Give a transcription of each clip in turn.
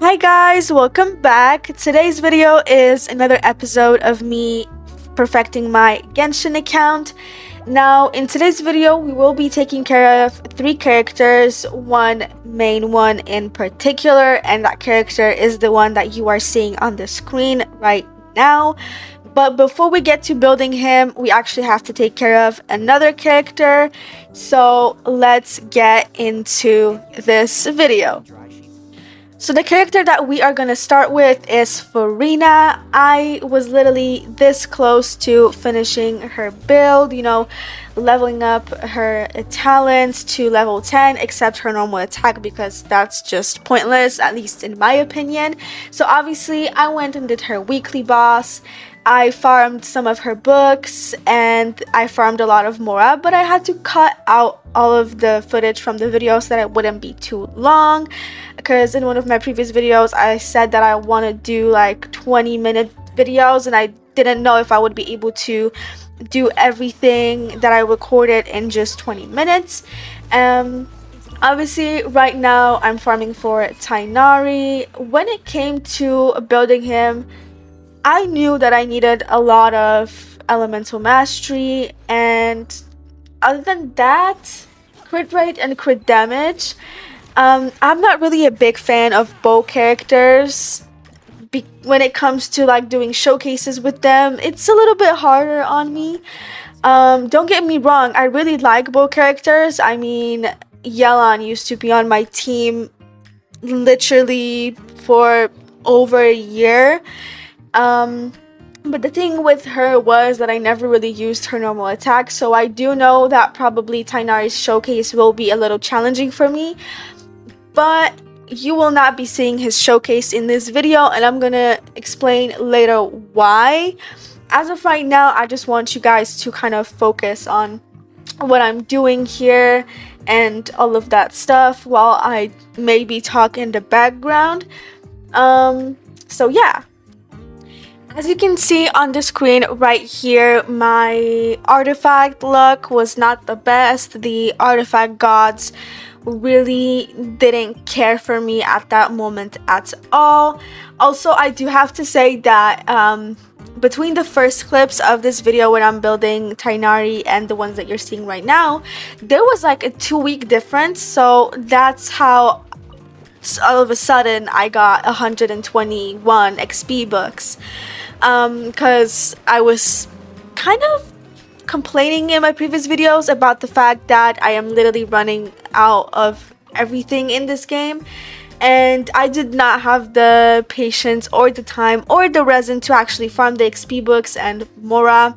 Hi guys, welcome back. Today's video is another episode of me perfecting my Genshin account. Now, in today's video, we will be taking care of three characters, one main one in particular, and that character is the one that you are seeing on the screen right now. But before we get to building him, we actually have to take care of another character. So let's get into this video. So the character that we are going to start with is Farina. I was literally this close to finishing her build, leveling up her talents to level 10, except her normal attack, because that's just pointless, at least in my opinion. So obviously I went and did her weekly boss. I farmed some of her books and I farmed a lot of Mora, but I had to cut out all of the footage from the video so that it wouldn't be too long, because in one of my previous videos I said that I want to do like 20-minute videos, and I didn't know if I would be able to do everything that I recorded in just 20 minutes. Obviously right now I'm farming for Tighnari. When it came to building him, I knew that I needed a lot of elemental mastery, and other than that, crit rate and crit damage. I'm not really a big fan of bow characters. When it comes to like doing showcases with them, it's a little bit harder on me. Don't get me wrong, I really like bow characters. I mean, Yelan used to be on my team literally for over a year. But the thing with her was that I never really used her normal attack, so I do know that probably Tighnari's showcase will be a little challenging for me, but you will not be seeing his showcase in this video, and I'm gonna explain later why. As of right now, I just want you guys to kind of focus on what I'm doing here and all of that stuff while I maybe talk in the background. So yeah. As you can see on the screen right here, my artifact luck was not the best. The artifact gods really didn't care for me at that moment at all. Also, I do have to say that between the first clips of this video when I'm building Tighnari and the ones that you're seeing right now, there was like a 2-week difference. So that's how all of a sudden I got 121 XP books. Because I was kind of complaining in my previous videos about the fact that I am literally running out of everything in this game, and I did not have the patience or the time or the resin to actually farm the XP books and Mora.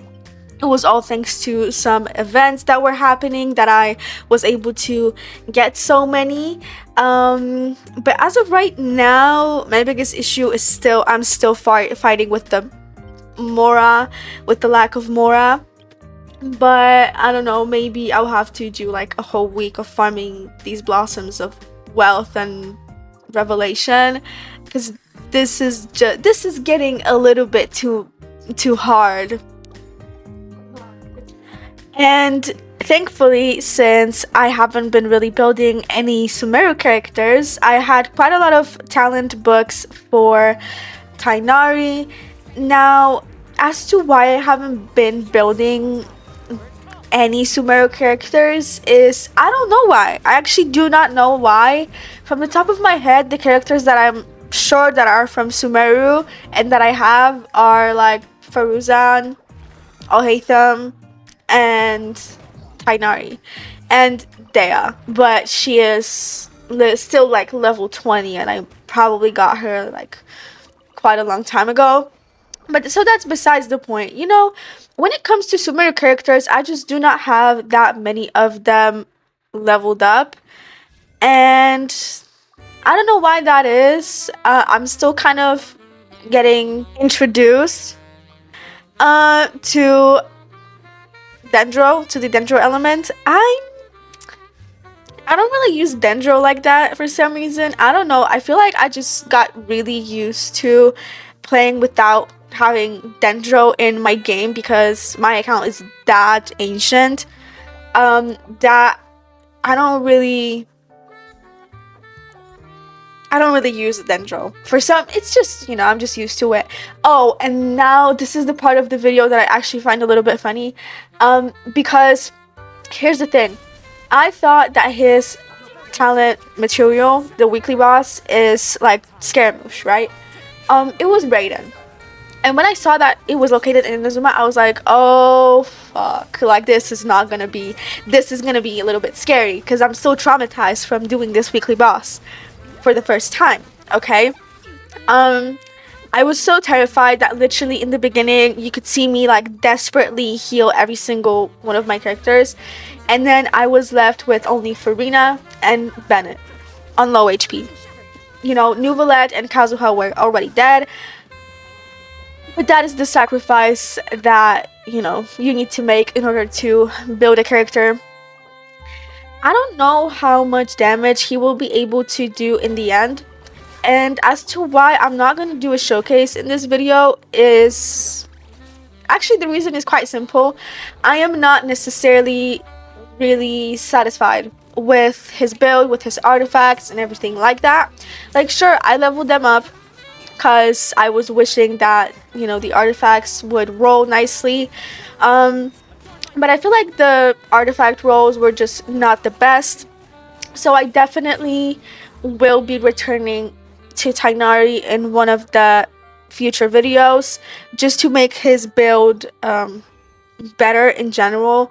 It was all thanks to some events that were happening that I was able to get so many. But as of right now, my biggest issue is I'm still fighting with the Mora, with the lack of Mora. But I don't know, maybe I'll have to do like a whole week of farming these blossoms of wealth and revelation, because this is getting a little bit too hard. And thankfully, since I haven't been really building any Sumeru characters, I had quite a lot of talent books for Tighnari. Now, as to why I haven't been building any Sumeru characters is, I don't know why. I actually do not know why. From the top of my head, the characters that I'm sure that are from Sumeru and that I have are like Faruzan, Alhaitham, and Tighnari, and Dea, but she is still like level 20, and I probably got her like quite a long time ago. But so that's besides the point. When it comes to Sumeru characters, I just do not have that many of them leveled up, and I don't know why that is. I'm still kind of getting introduced to the Dendro element. I don't really use Dendro like that for some reason. I don't know. I feel like I just got really used to playing without having Dendro in my game, because my account is that ancient that I don't really I don't really use Dendro. For some, it's just, I'm just used to it. Oh, and now this is the part of the video that I actually find a little bit funny. Because here's the thing. I thought that his talent material, the weekly boss, is like Scaramouche, right? It was Raiden. And when I saw that it was located in Inazuma, I was like, oh fuck, like this is gonna be a little bit scary because I'm so traumatized from doing this weekly boss for the first time, okay? I was so terrified that literally in the beginning you could see me like desperately heal every single one of my characters, and then I was left with only Farina and Bennett on low HP. Nuvolette and Kazuha were already dead. But that is the sacrifice that, you need to make in order to build a character. I don't know how much damage he will be able to do in the end. And as to why I'm not going to do a showcase in this video is... Actually, the reason is quite simple. I am not necessarily really satisfied with his build, with his artifacts, and everything like that. Like, sure, I leveled them up because I was wishing that, the artifacts would roll nicely. But I feel like the artifact rolls were just not the best. So I definitely will be returning to Tighnari in one of the future videos just to make his build better in general.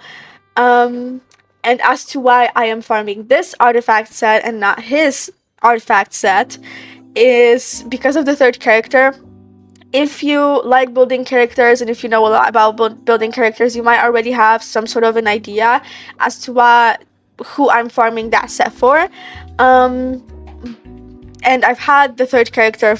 And as to why I am farming this artifact set and not his artifact set is because of the third character. If you like building characters and if you know a lot about building characters, you might already have some sort of an idea as to who I'm farming that set for. And I've had the third character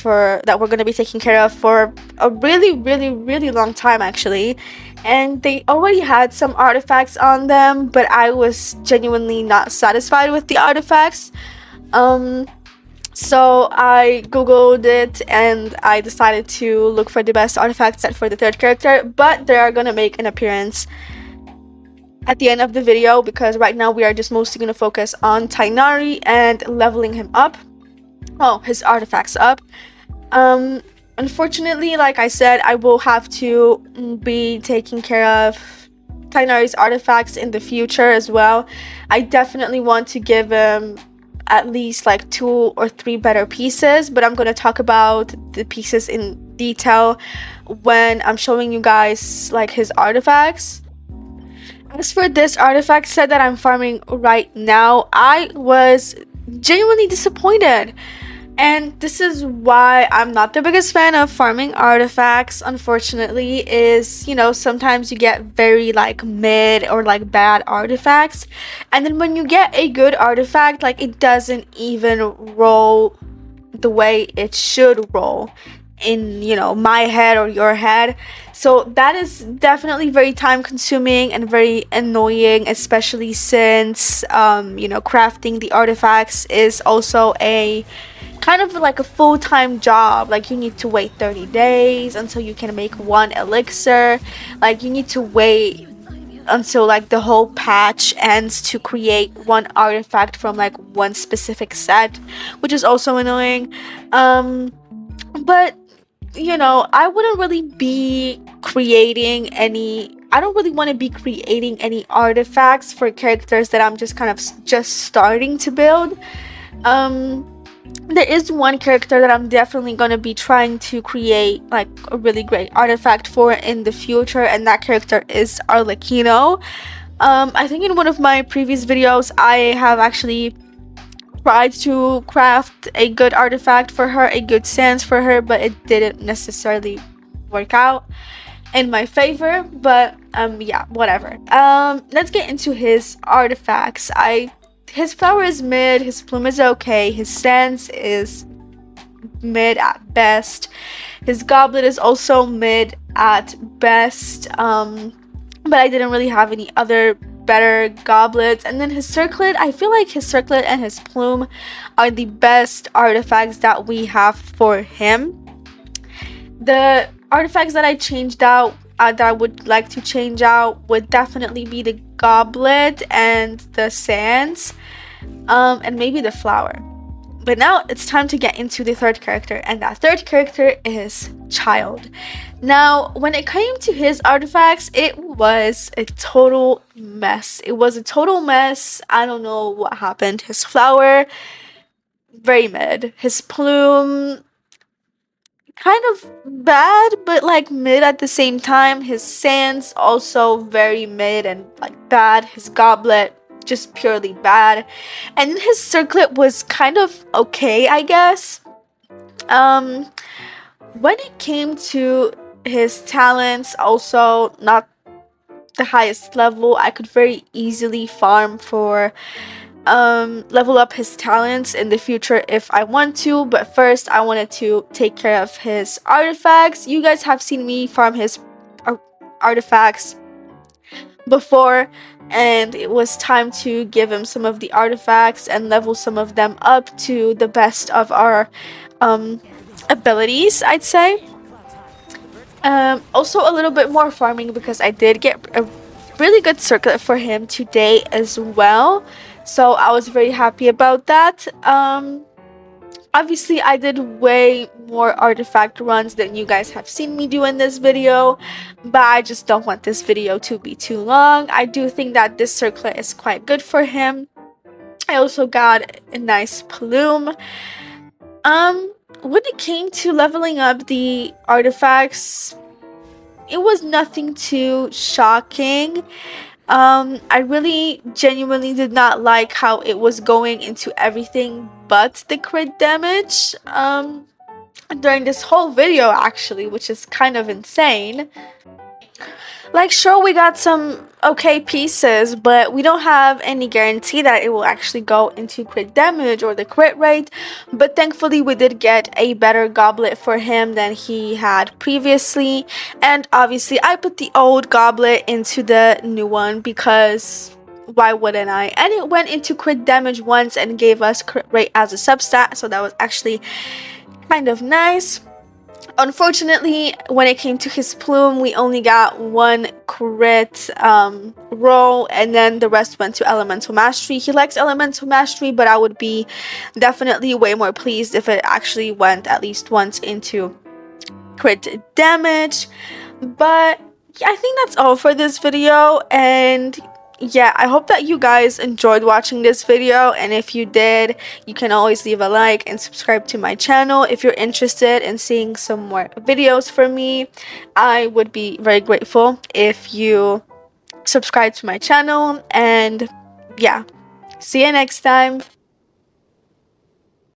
that we're going to be taking care of for a really, really, really long time actually. And they already had some artifacts on them, but I was genuinely not satisfied with the artifacts. So I googled it and I decided to look for the best artifact set for the third character, but they are gonna make an appearance at the end of the video because right now we are just mostly gonna focus on Tighnari and leveling him up. Oh, his artifacts up. Unfortunately, like I said, I will have to be taking care of Tighnari's artifacts in the future as well. I definitely want to give him at least like 2 or 3 better pieces, but I'm going to talk about the pieces in detail when I'm showing you guys like his artifacts. As for this artifact set that I'm farming right now, I was genuinely disappointed. And this is why I'm not the biggest fan of farming artifacts, unfortunately, is, sometimes you get very like mid or like bad artifacts. And then when you get a good artifact, like it doesn't even roll the way it should roll in, my head or your head. So that is definitely very time consuming and very annoying, especially since, crafting the artifacts is also a kind of like a full-time job. Like you need to wait 30 days until you can make 1 elixir. Like you need to wait until like the whole patch ends to create 1 artifact from like 1 specific set, which is also annoying. But I wouldn't really be creating any I don't really want to be creating any artifacts for characters that I'm just kind of just starting to build. There is one character that I'm definitely going to be trying to create like a really great artifact for in the future, and that character is Arlecchino. I think in one of my previous videos I have actually tried to craft a good artifact for her, a good sense for her, but it didn't necessarily work out in my favor. But yeah, whatever. Let's get into his artifacts. His flower is mid, his plume is okay, his sense is mid at best, his goblet is also mid at best, but I didn't really have any other better goblets. And then his circlet, I feel like his circlet and his plume are the best artifacts that we have for him. The artifacts that I changed out, that I would like to change out, would definitely be the goblet and the sands, and maybe the flower. But now it's time to get into the third character, and that third character is Child. Now, when it came to his artifacts, it was a total mess. It was a total mess. I don't know what happened. His flower, very mid. His plume, kind of bad, but like mid at the same time. His sands, also very mid and like bad. His goblet, just purely bad. And his circlet was kind of okay, I guess. When it came to his talents, also not the highest level. I could very easily farm for level up his talents in the future if I want to, but first I wanted to take care of his artifacts. You guys have seen me farm his artifacts before, and it was time to give him some of the artifacts and level some of them up to the best of our abilities, I'd say. Also a little bit more farming because I did get a really good circlet for him today as well, so I was very happy about that. Obviously I did way more artifact runs than you guys have seen me do in this video, but I just don't want this video to be too long. I do think that this circlet is quite good for him. I also got a nice plume. When it came to leveling up the artifacts, it was nothing too shocking. I really genuinely did not like how it was going into everything but the crit damage during this whole video, actually, which is kind of insane. Like, sure, we got some okay pieces, but we don't have any guarantee that it will actually go into crit damage or the crit rate. But thankfully, we did get a better goblet for him than he had previously. And obviously, I put the old goblet into the new one because why wouldn't I? And it went into crit damage once and gave us crit rate as a substat, so that was actually kind of nice. Unfortunately, when it came to his plume, we only got one crit roll, and then the rest went to elemental mastery. He likes elemental mastery, but I would be definitely way more pleased if it actually went at least once into crit damage. But yeah, I think that's all for this video, and yeah, I hope that you guys enjoyed watching this video, and if you did, you can always leave a like and subscribe to my channel. If you're interested in seeing some more videos from me, I would be very grateful if you subscribe to my channel, and yeah, see you next time.